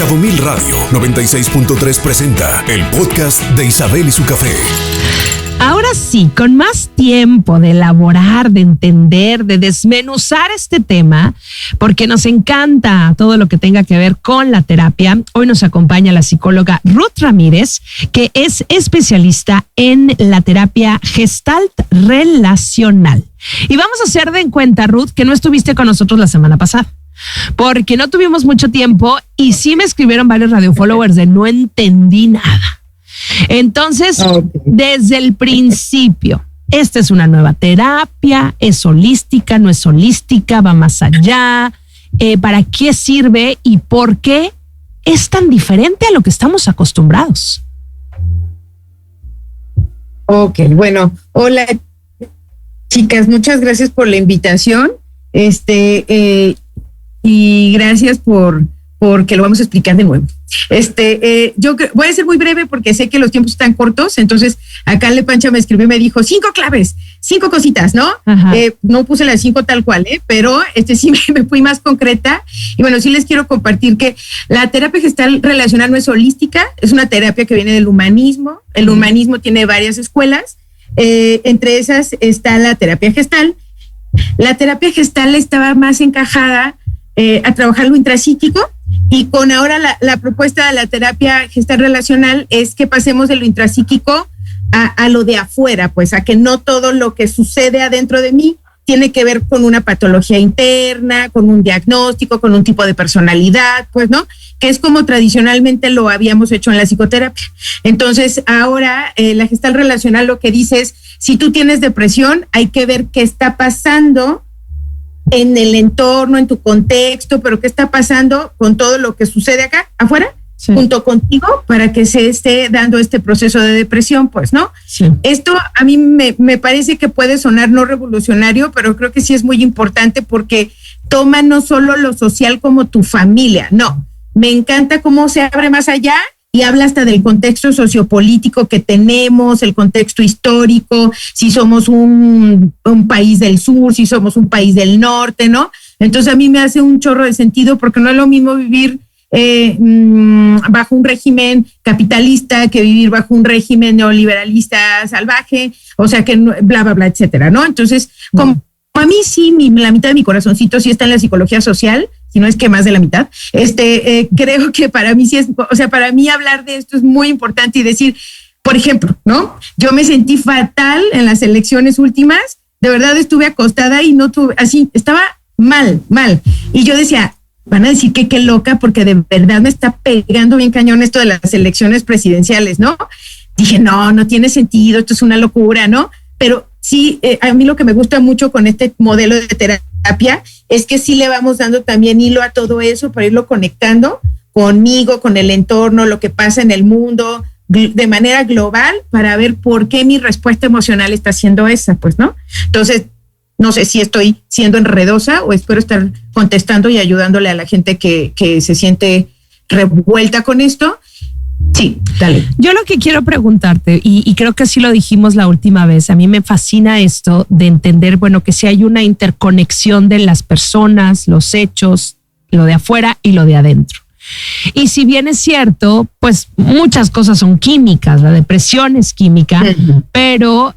Cabo Mil Radio 96.3 presenta el podcast de Isabel y su café. Ahora sí, con más tiempo de elaborar, de entender, de desmenuzar este tema, porque nos encanta todo lo que tenga que ver con la terapia, hoy nos acompaña la psicóloga Ruth Ramírez, que es especialista en la terapia Gestalt relacional. Y vamos a hacer de en cuenta, Ruth, que no estuviste con nosotros la semana pasada, porque no tuvimos mucho tiempo y sí me escribieron varios radiofollowers de no entendí nada. Entonces, desde el principio, esta es una nueva terapia, es holística, no es holística, va más allá, ¿para qué sirve y por qué es tan diferente a lo que estamos acostumbrados? Ok, bueno, hola chicas, muchas gracias por la invitación, y gracias porque lo vamos a explicar de nuevo. Yo voy a ser muy breve porque sé que los tiempos están cortos, entonces acá Le Pancha me escribió y me dijo 5 claves, 5 cositas, ¿no? No puse las 5 tal cual, pero sí me fui más concreta y bueno, sí les quiero compartir que la terapia gestal relacional no es holística, es una terapia que viene del humanismo. El humanismo tiene varias escuelas, entre esas está la terapia gestal. La terapia gestal estaba más encajada a trabajar lo intrapsíquico. Y con ahora la propuesta de la terapia gestal relacional es que pasemos de lo intrapsíquico a lo de afuera, pues a que no todo lo que sucede adentro de mí tiene que ver con una patología interna, con un diagnóstico, con un tipo de personalidad, pues, ¿no? Que es como tradicionalmente lo habíamos hecho en la psicoterapia. Entonces, ahora la gestal relacional lo que dice es, si tú tienes depresión, hay que ver qué está pasando en el entorno, en tu contexto, pero qué está pasando con todo lo que sucede acá, afuera, sí, junto contigo, para que se esté dando este proceso de depresión, pues, ¿no? Sí. Esto a mí me parece que puede sonar no revolucionario, pero creo que sí es muy importante porque toma no solo lo social como tu familia, no, me encanta cómo se abre más allá y habla hasta del contexto sociopolítico que tenemos, el contexto histórico, si somos un país del sur, si somos un país del norte, ¿no? Entonces a mí me hace un chorro de sentido porque no es lo mismo vivir bajo un régimen capitalista que vivir bajo un régimen neoliberalista salvaje, o sea que bla, bla, bla, etcétera, ¿no? Entonces, como a mí sí, la mitad de mi corazoncito sí está en la psicología social, si no es que más de la mitad, creo que para mí sí es, o sea, para mí hablar de esto es muy importante y decir, por ejemplo, ¿no? Yo me sentí fatal en las elecciones últimas, de verdad estuve acostada y no tuve, así, estaba mal. Y yo decía, van a decir que qué loca, porque de verdad me está pegando bien cañón esto de las elecciones presidenciales, ¿no? Dije, no tiene sentido, esto es una locura, ¿no? Pero sí, a mí lo que me gusta mucho con este modelo de terapia es que sí le vamos dando también hilo a todo eso para irlo conectando conmigo, con el entorno, lo que pasa en el mundo, de manera global, para ver por qué mi respuesta emocional está siendo esa, pues, ¿no? Entonces, no sé si estoy siendo enredosa o espero estar contestando y ayudándole a la gente que se siente revuelta con esto. Sí, dale. Yo lo que quiero preguntarte, y creo que así lo dijimos la última vez, a mí me fascina esto de entender, bueno, que si hay una interconexión de las personas, los hechos, lo de afuera y lo de adentro. Y si bien es cierto, pues muchas cosas son químicas, la depresión es química, pero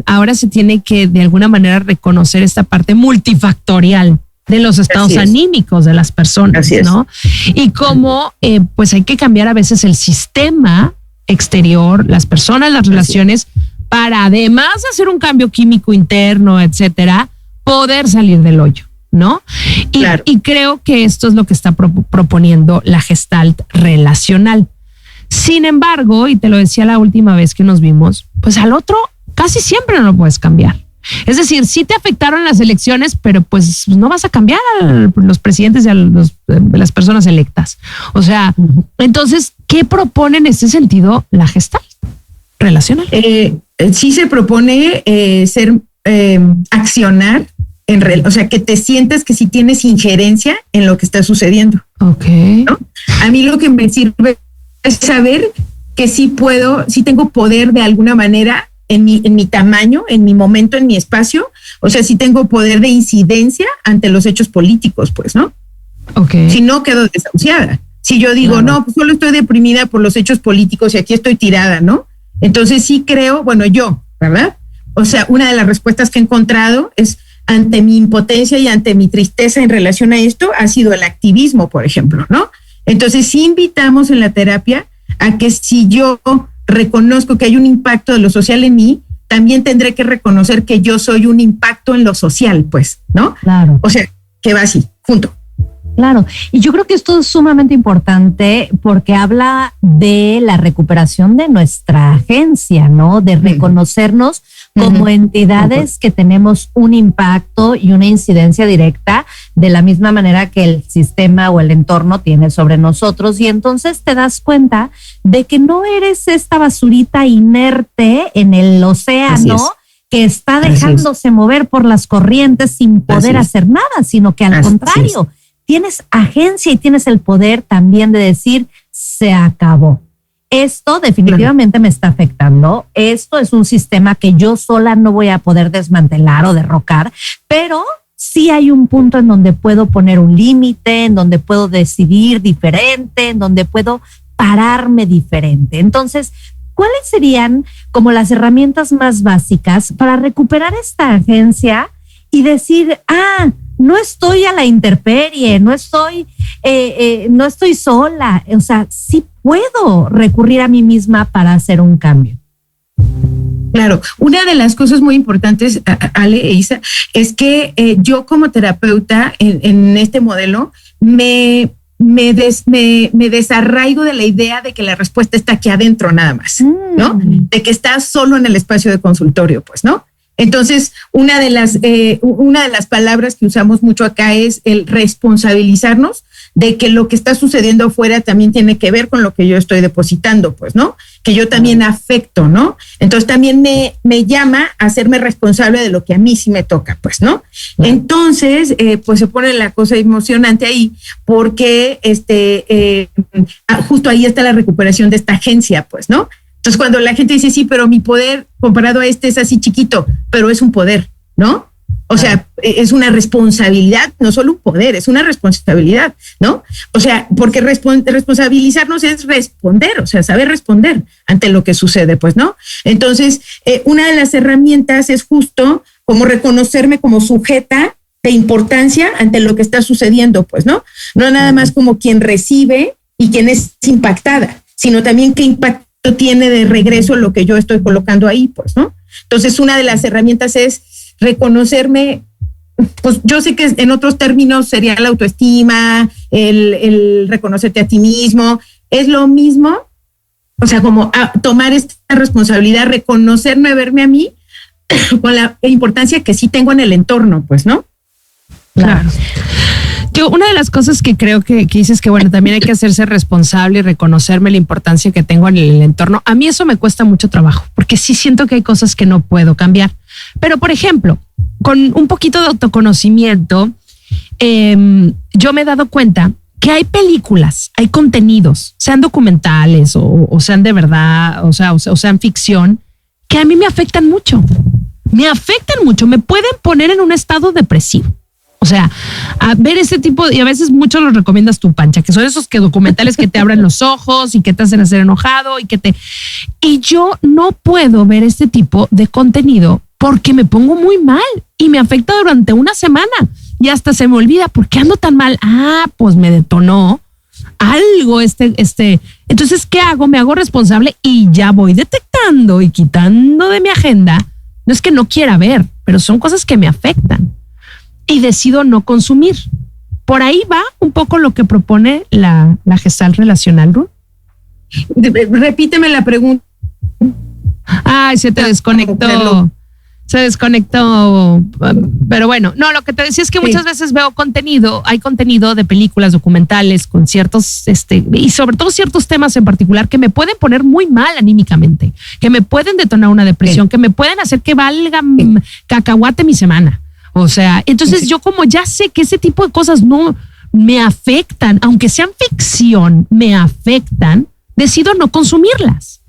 ahora se tiene que de alguna manera reconocer esta parte multifactorial de los estados anímicos de las personas, ¿no? Y cómo pues hay que cambiar a veces el sistema exterior, las personas, las relaciones, para además de hacer un cambio químico interno, etcétera, poder salir del hoyo, ¿no? Y creo que esto es lo que está proponiendo la Gestalt relacional. Sin embargo, y te lo decía la última vez que nos vimos, pues al otro casi siempre no lo puedes cambiar. Es decir, sí te afectaron las elecciones, pero pues no vas a cambiar a los presidentes y a las personas electas. O sea, entonces, ¿qué propone en ese sentido la Gestalt relacional? Sí se propone accionar, o sea, que te sientas que sí tienes injerencia en lo que está sucediendo. Ok. ¿No? A mí lo que me sirve es saber que sí tengo poder de alguna manera en mi tamaño, en mi momento, en mi espacio. O sea, sí tengo poder de incidencia ante los hechos políticos, pues, ¿no? Okay. Si no, quedo desahuciada. Si yo digo, no, pues solo estoy deprimida por los hechos políticos y aquí estoy tirada, ¿no? Entonces sí creo, bueno, yo, ¿verdad? O sea, una de las respuestas que he encontrado es ante mi impotencia y ante mi tristeza en relación a esto ha sido el activismo, por ejemplo, ¿no? Entonces sí invitamos en la terapia a que si yo reconozco que hay un impacto de lo social en mí, también tendré que reconocer que yo soy un impacto en lo social, pues, ¿no? Claro. O sea, que va así, junto. Claro, y yo creo que esto es sumamente importante porque habla de la recuperación de nuestra agencia, ¿no? De reconocernos como entidades que tenemos un impacto y una incidencia directa de la misma manera que el sistema o el entorno tiene sobre nosotros, y entonces te das cuenta de que no eres esta basurita inerte en el océano que está dejándose mover por las corrientes sin poder hacer nada, sino que al contrario, tienes agencia y tienes el poder también de decir, se acabó. Esto definitivamente me está afectando. Esto es un sistema que yo sola no voy a poder desmantelar o derrocar, pero sí hay un punto en donde puedo poner un límite, en donde puedo decidir diferente, en donde puedo pararme diferente. Entonces, ¿cuáles serían como las herramientas más básicas para recuperar esta agencia y decir, no estoy a la intemperie, no estoy sola? O sea, sí puedo recurrir a mí misma para hacer un cambio. Claro, una de las cosas muy importantes, Ale e Isa, es que yo como terapeuta en este modelo me desarraigo de la idea de que la respuesta está aquí adentro nada más, ¿no? De que está solo en el espacio de consultorio, pues, ¿no? Entonces, una de las palabras que usamos mucho acá es el responsabilizarnos de que lo que está sucediendo afuera también tiene que ver con lo que yo estoy depositando, pues, ¿no? Que yo también afecto, ¿no? Entonces también me llama a hacerme responsable de lo que a mí sí me toca, pues, ¿no? Entonces, pues se pone la cosa emocionante ahí porque justo ahí está la recuperación de esta agencia, pues, ¿no? Entonces, cuando la gente dice, sí, pero mi poder comparado a este es así chiquito, pero es un poder, ¿no? O sea, es una responsabilidad, no solo un poder, es una responsabilidad, ¿no? O sea, porque responsabilizarnos es responder, o sea, saber responder ante lo que sucede, pues, ¿no? Entonces, una de las herramientas es justo como reconocerme como sujeta de importancia ante lo que está sucediendo, pues, ¿no? No nada más como quien recibe y quien es impactada, sino también qué impacto tiene de regreso lo que yo estoy colocando ahí, pues, ¿no? Entonces, una de las herramientas es reconocerme, pues yo sé que en otros términos sería la autoestima, el reconocerte a ti mismo, es lo mismo, o sea, como tomar esta responsabilidad, reconocerme, verme a mí con la importancia que sí tengo en el entorno, pues, ¿no? Claro. Yo, una de las cosas que creo que dices que, bueno, también hay que hacerse responsable y reconocerme la importancia que tengo en el entorno. A mí eso me cuesta mucho trabajo, porque sí siento que hay cosas que no puedo cambiar. Pero, por ejemplo, con un poquito de autoconocimiento, yo me he dado cuenta que hay películas, hay contenidos, sean documentales o sean de verdad, o sean ficción, que a mí me afectan mucho. Me pueden poner en un estado depresivo. O sea, a ver ese tipo, y a veces mucho los recomiendas tú, Pancha, que son esos documentales que te abren los ojos y que te hacen hacer enojado y yo no puedo ver este tipo de contenido porque me pongo muy mal y me afecta durante una semana y hasta se me olvida por qué ando tan mal. Pues me detonó algo Entonces, ¿qué hago? Me hago responsable y ya voy detectando y quitando de mi agenda. No es que no quiera ver, pero son cosas que me afectan. Y decido no consumir. Por ahí va un poco lo que propone la Gestalt relacional, Ruth. Repíteme la pregunta. Se te desconectó. Se desconectó. Pero bueno, no, lo que te decía es que muchas veces veo hay contenido de películas, documentales, con ciertos, y sobre todo ciertos temas en particular que me pueden poner muy mal anímicamente, que me pueden detonar una depresión, que me pueden hacer que valga cacahuate mi semana. O sea, entonces yo como ya sé que ese tipo de cosas no me afectan, aunque sean ficción, me afectan, decido no consumirlas.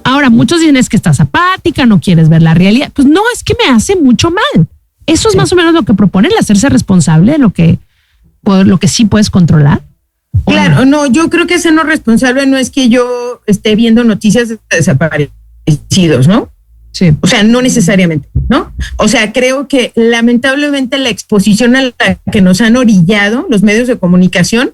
Ahora, muchos dicen es que estás apática, no quieres ver la realidad. Pues no, es que me hace mucho mal. Eso es más o menos lo que propone el hacerse responsable de lo que sí puedes controlar. Claro, no, yo creo que ser no responsable no es que yo esté viendo noticias de desaparecidos, ¿no? Sí. O sea, no necesariamente, ¿no? O sea, creo que lamentablemente la exposición a la que nos han orillado los medios de comunicación,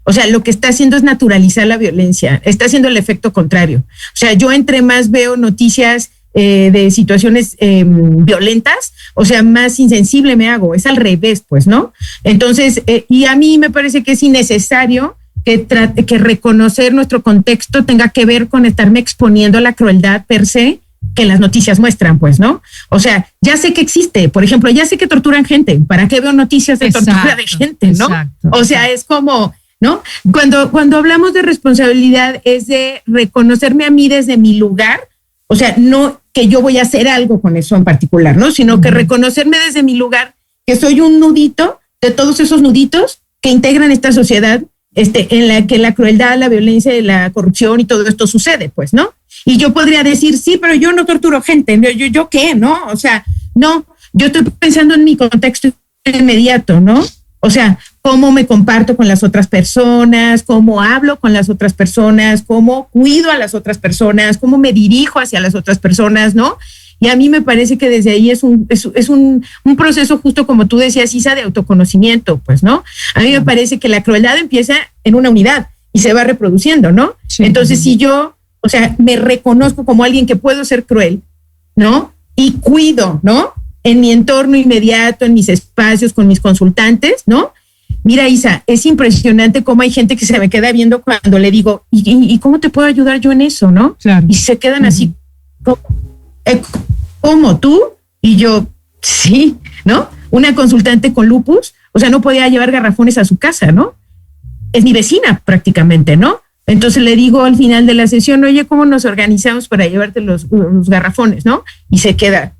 o sea, lo que está haciendo es naturalizar la violencia, está haciendo el efecto contrario. O sea, yo entre más veo noticias de situaciones violentas, o sea, más insensible me hago, es al revés, pues, ¿no? Entonces, y a mí me parece que es innecesario que reconocer nuestro contexto tenga que ver con estarme exponiendo a la crueldad per se que las noticias muestran, pues, ¿no? O sea, ya sé que existe, por ejemplo, ya sé que torturan gente, ¿para qué veo noticias de tortura de gente, no? O sea, es como, ¿no? Cuando hablamos de responsabilidad es de reconocerme a mí desde mi lugar, o sea, no que yo voy a hacer algo con eso en particular, ¿no? Sino que reconocerme desde mi lugar, que soy un nudito de todos esos nuditos que integran esta sociedad en la que la crueldad, la violencia, la corrupción y todo esto sucede, pues, ¿no? Y yo podría decir, sí, pero yo no torturo gente, ¿yo qué, no? O sea, no, yo estoy pensando en mi contexto inmediato, ¿no? O sea, cómo me comparto con las otras personas, cómo hablo con las otras personas, cómo cuido a las otras personas, cómo me dirijo hacia las otras personas, ¿no? Y a mí me parece que desde ahí es un proceso justo como tú decías, Isa, de autoconocimiento, pues, ¿no? A mí me parece que la crueldad empieza en una unidad y se va reproduciendo, ¿no? Sí. Entonces, si yo, o sea, me reconozco como alguien que puedo ser cruel, ¿no? Y cuido, ¿no? En mi entorno inmediato, en mis espacios, con mis consultantes, ¿no? Mira, Isa, es impresionante cómo hay gente que se me queda viendo cuando le digo, ¿y cómo te puedo ayudar yo en eso, no? Claro. Y se quedan así, ¿cómo tú? Y yo, sí, ¿no? Una consultante con lupus, o sea, no podía llevar garrafones a su casa, ¿no? Es mi vecina prácticamente, ¿no? Entonces le digo al final de la sesión, oye, ¿cómo nos organizamos para llevarte los garrafones, no? Y se queda,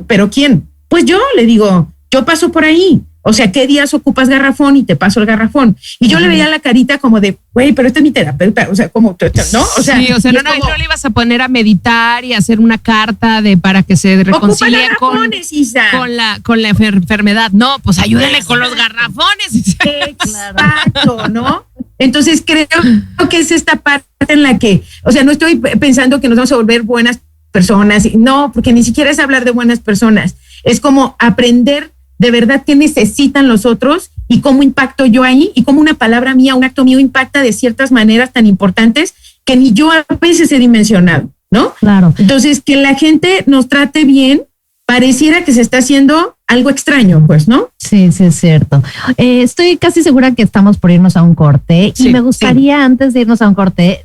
¿pero quién? Pues yo, le digo, yo paso por ahí. O sea, ¿qué días ocupas garrafón? Y te paso el garrafón. Y yo le veía la carita como de, güey, pero este es mi terapeuta. O sea, como, ¿no? O sea, sí, o sea, no le ibas a poner a meditar y a hacer una carta para que se reconcilie con la enfermedad. No, pues ayúdale con los garrafones. Exacto, ¿no? Entonces creo que es esta parte en la que, o sea, no estoy pensando que nos vamos a volver buenas personas. No, porque ni siquiera es hablar de buenas personas. Es como aprender de verdad qué necesitan los otros y cómo impacto yo ahí y cómo una palabra mía, un acto mío impacta de ciertas maneras tan importantes que ni yo a veces he dimensionado, ¿no? Claro. Entonces, que la gente nos trate bien pareciera que se está haciendo algo extraño, pues, ¿no? Sí, sí, es cierto. Estoy casi segura que estamos por irnos a un corte y me gustaría, antes de irnos a un corte,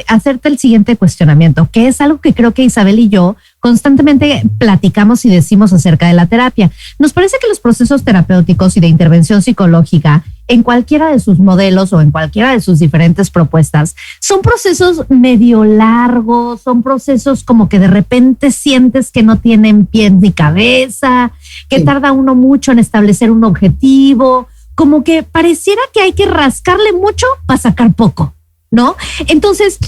hacerte el siguiente cuestionamiento, que es algo que creo que Isabel y yo constantemente platicamos y decimos acerca de la terapia. Nos parece que los procesos terapéuticos y de intervención psicológica en cualquiera de sus modelos o en cualquiera de sus diferentes propuestas son procesos medio largos, son procesos como que de repente sientes que no tienen pie ni cabeza, que tarda uno mucho en establecer un objetivo, como que pareciera que hay que rascarle mucho para sacar poco, ¿no? Entonces,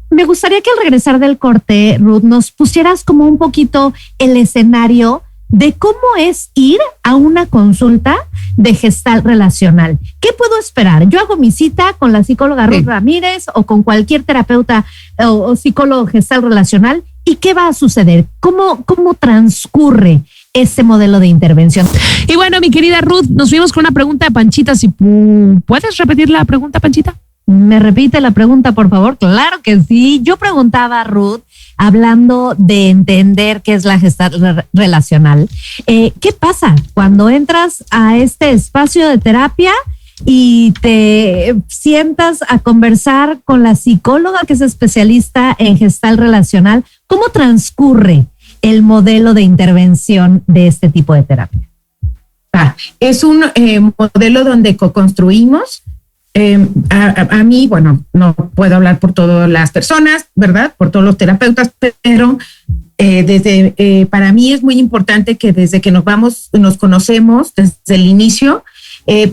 me gustaría que al regresar del corte, Ruth, nos pusieras como un poquito el escenario de cómo es ir a una consulta de Gestalt relacional. ¿Qué puedo esperar? Yo hago mi cita con la psicóloga Ruth Ramírez o con cualquier terapeuta o psicólogo Gestalt relacional. ¿Y qué va a suceder? ¿Cómo transcurre ese modelo de intervención? Y bueno, mi querida Ruth, nos fuimos con una pregunta de Panchita. Si ¿puedes repetir la pregunta, Panchita? ¿Me repite la pregunta, por favor? Claro que sí. Yo preguntaba a Ruth, hablando de entender qué es la Gestalt relacional, ¿qué pasa cuando entras a este espacio de terapia y te sientas a conversar con la psicóloga que es especialista en Gestalt relacional? ¿Cómo transcurre el modelo de intervención de este tipo de terapia? Es un modelo donde co-construimos. A mí, bueno, no puedo hablar por todas las personas, ¿verdad? Por todos los terapeutas, pero para mí es muy importante que desde que nos conocemos, desde el inicio,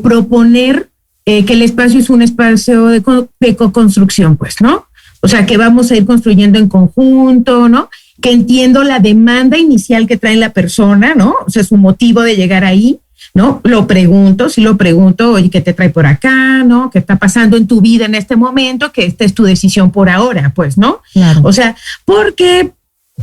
proponer que el espacio es un espacio de co-construcción, pues, ¿no? O sea, que vamos a ir construyendo en conjunto, ¿no? Que entiendo la demanda inicial que trae la persona, ¿no? O sea, su motivo de llegar ahí, ¿no? Lo pregunto, oye, ¿qué te trae por acá, no? ¿Qué está pasando en tu vida en este momento? Que esta es tu decisión por ahora, pues, ¿no? Claro. O sea, porque,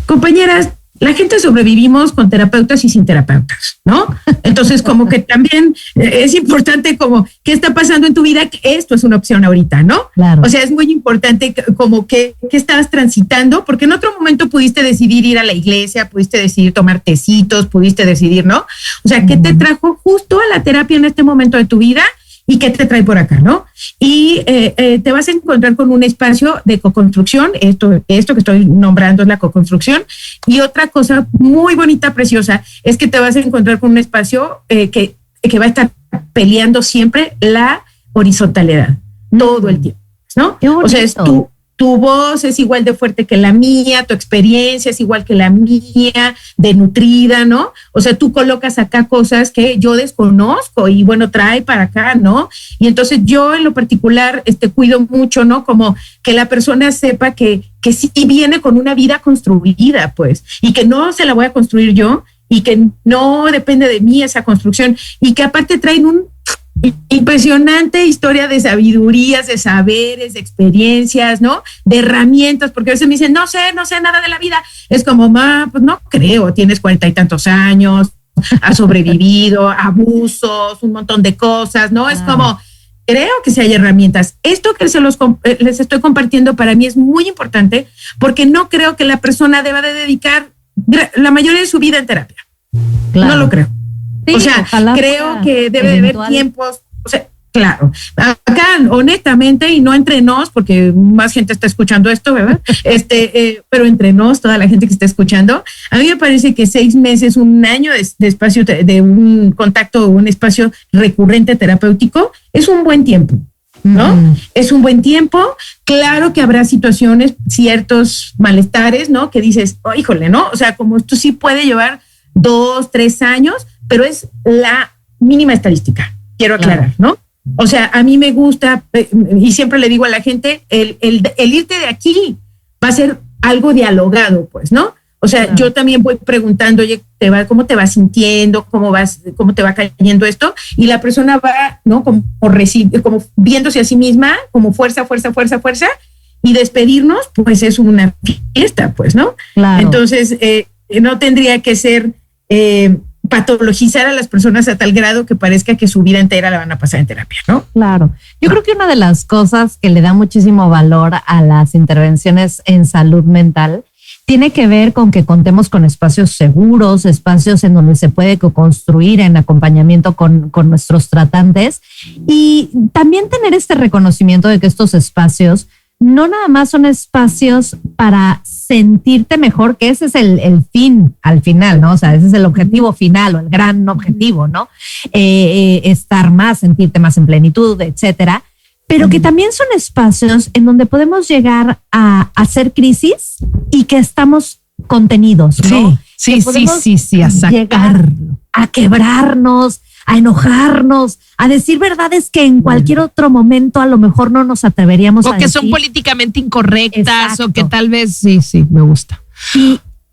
compañeras, la gente sobrevivimos con terapeutas y sin terapeutas, ¿no? Entonces, como que también es importante como, ¿qué está pasando en tu vida? Esto es una opción ahorita, ¿no? Claro. O sea, es muy importante como que estabas transitando, porque en otro momento pudiste decidir ir a la iglesia, pudiste decidir tomar tecitos, pudiste decidir, ¿no? O sea, ¿qué te trajo justo a la terapia en este momento de tu vida? ¿Y qué te trae por acá, no? Y te vas a encontrar con un espacio de coconstrucción, esto que estoy nombrando es la coconstrucción, y otra cosa muy bonita, preciosa, es que te vas a encontrar con un espacio que va a estar peleando siempre la horizontalidad, todo el tiempo, ¿no? O sea, tu voz es igual de fuerte que la mía, tu experiencia es igual que la mía, de nutrida, ¿no? O sea, tú colocas acá cosas que yo desconozco y bueno, trae para acá, ¿no? Y entonces yo en lo particular cuido mucho, ¿no? Como que la persona sepa que sí viene con una vida construida, pues, y que no se la voy a construir yo y que no depende de mí esa construcción y que aparte traen un impresionante historia de sabidurías, de saberes, de experiencias, ¿no? De herramientas, porque a veces me dicen, no sé nada de la vida. Es como, pues no creo, tienes 40 y tantos años, has sobrevivido, abusos, un montón de cosas, ¿no? Es como, creo que sí hay herramientas. Esto que les estoy compartiendo para mí es muy importante porque no creo que la persona deba de dedicar la mayoría de su vida en terapia. Claro. No lo creo. Sí, o sea, creo que debe de haber tiempos, o sea, claro, acá honestamente y no entre nos, porque más gente está escuchando esto, ¿verdad? Pero entre nos, toda la gente que está escuchando, a mí me parece que 6 meses, un año de espacio, de un contacto, un espacio recurrente terapéutico, es un buen tiempo, ¿no? Es un buen tiempo. Claro que habrá situaciones, ciertos malestares, ¿no? Que dices, oh, híjole, ¿no? O sea, como esto sí puede llevar 2, 3 años, pero es la mínima estadística, quiero aclarar, ¿no? O sea, a mí me gusta, y siempre le digo a la gente, el irte de aquí va a ser algo dialogado, pues, ¿no? O sea, yo también voy preguntando, oye, ¿cómo te vas sintiendo? ¿Cómo te va cayendo esto? Y la persona va, ¿no? Como viéndose a sí misma, como fuerza, y despedirnos, pues es una fiesta, pues, ¿no? Claro. Entonces, no tendría que ser patologizar a las personas a tal grado que parezca que su vida entera la van a pasar en terapia, ¿no? Claro. Yo creo que una de las cosas que le da muchísimo valor a las intervenciones en salud mental tiene que ver con que contemos con espacios seguros, espacios en donde se puede construir en acompañamiento con nuestros tratantes y también tener este reconocimiento de que estos espacios no nada más son espacios para sentirte mejor, que ese es el fin al final, ¿no? O sea, ese es el objetivo final o el gran objetivo, ¿no? Estar más, sentirte más en plenitud, etcétera. Pero que también son espacios en donde podemos llegar a hacer crisis y que estamos contenidos, ¿no? Sí, a sacarlo, a quebrarnos, a enojarnos, a decir verdades que en cualquier otro momento a lo mejor no nos atreveríamos a decir. O que son políticamente incorrectas. Exacto. O que tal vez, sí, me gusta.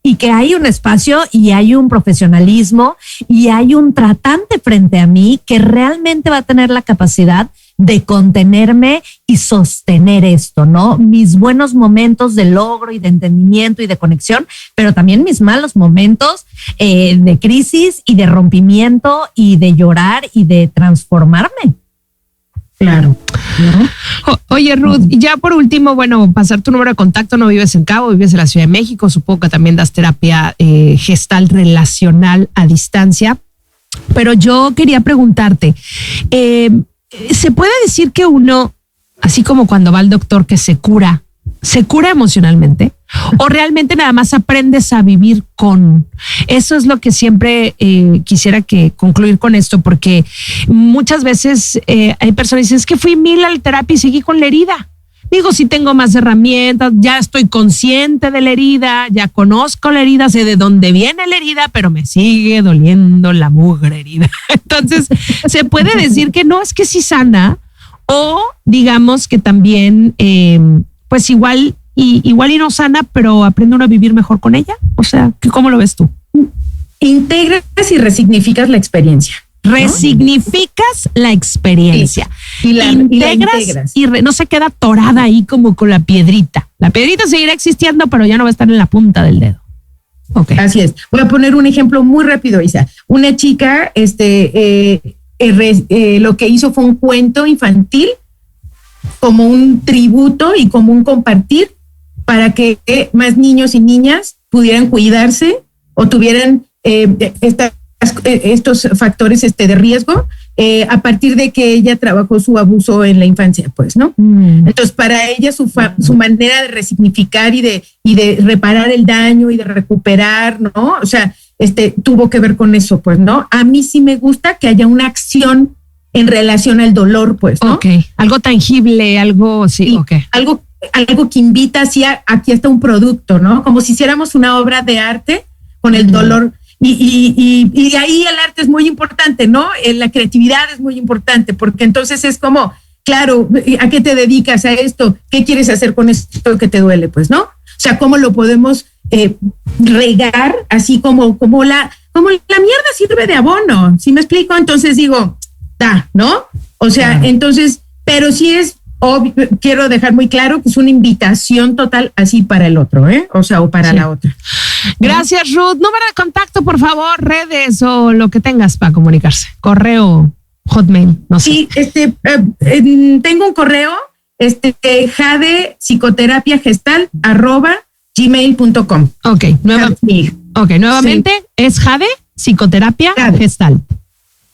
Y que hay un espacio y hay un profesionalismo y hay un tratante frente a mí que realmente va a tener la capacidad de contenerme y sostener esto, ¿no? Mis buenos momentos de logro y de entendimiento y de conexión, pero también mis malos momentos de crisis y de rompimiento y de llorar y de transformarme. Claro. ¿No? Oye, Ruth, y ya por último, bueno, pasar tu número de contacto, no vives en Cabo, vives en la Ciudad de México, supongo que también das terapia gestal relacional a distancia, pero yo quería preguntarte, ¿se puede decir que uno, así como cuando va al doctor, que se cura emocionalmente? ¿O realmente nada más aprendes a vivir con? Eso es lo que siempre quisiera que concluir con esto, porque muchas veces hay personas que dicen, es que fui 1000 a la terapia y seguí con la herida. Digo, sí tengo más herramientas, ya estoy consciente de la herida, ya conozco la herida, sé de dónde viene la herida, pero me sigue doliendo la mugre herida. Entonces, se puede decir que no, es que sí sana, o digamos que también, pues igual y no sana, pero aprende uno a vivir mejor con ella. O sea, ¿cómo lo ves tú? Integras y resignificas la experiencia. Resignificas la experiencia. Sí. Y la integras. No se queda atorada ahí como con la piedrita. La piedrita seguirá existiendo, pero ya no va a estar en la punta del dedo. Okay. Así es. Voy a poner un ejemplo muy rápido, Isa. Una chica, lo que hizo fue un cuento infantil como un tributo y como un compartir para que más niños y niñas pudieran cuidarse o tuvieran estos factores de riesgo a partir de que ella trabajó su abuso en la infancia, pues, ¿no? Entonces, para ella su manera de resignificar y de reparar el daño y de recuperar, ¿no? O sea, tuvo que ver con eso, pues, ¿no? A mí sí me gusta que haya una acción en relación al dolor, pues, ¿no? Ok, algo tangible, algo, sí, ok. Algo que invita así aquí está un producto, ¿no? Como si hiciéramos una obra de arte con el dolor. Y ahí el arte es muy importante, ¿no? La creatividad es muy importante, porque entonces es como, claro, ¿a qué te dedicas a esto? ¿Qué quieres hacer con esto que te duele? Pues, ¿no? O sea, ¿cómo lo podemos regar así como la mierda sirve de abono? ¿Sí me explico? Entonces digo, ¿no? O sea, entonces, pero sí es obvio, quiero dejar muy claro que es una invitación total así para el otro, o sea, o para la otra. Gracias, Ruth. Número de contacto, por favor, redes o lo que tengas para comunicarse. Correo, Hotmail, no sé. Sí, tengo un correo, jadepsicoterapiagestal@gmail.com. Ok, nuevamente es Jade Psicoterapia Gestalt.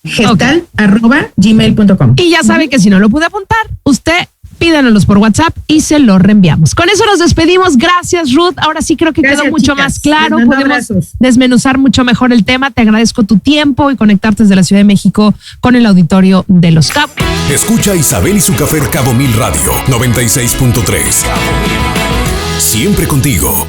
Gestal@gmail.com. Y ya sabe que si no lo pude apuntar, usted pídanos por WhatsApp y se lo reenviamos. Con eso nos despedimos. Gracias, Ruth. Ahora sí creo que quedó mucho más claro. Podemos desmenuzar mucho mejor el tema. Te agradezco tu tiempo y conectarte desde la Ciudad de México con el auditorio de Los Cabos. Escucha a Isabel y su café Cabo Mil Radio 96.3. Siempre contigo.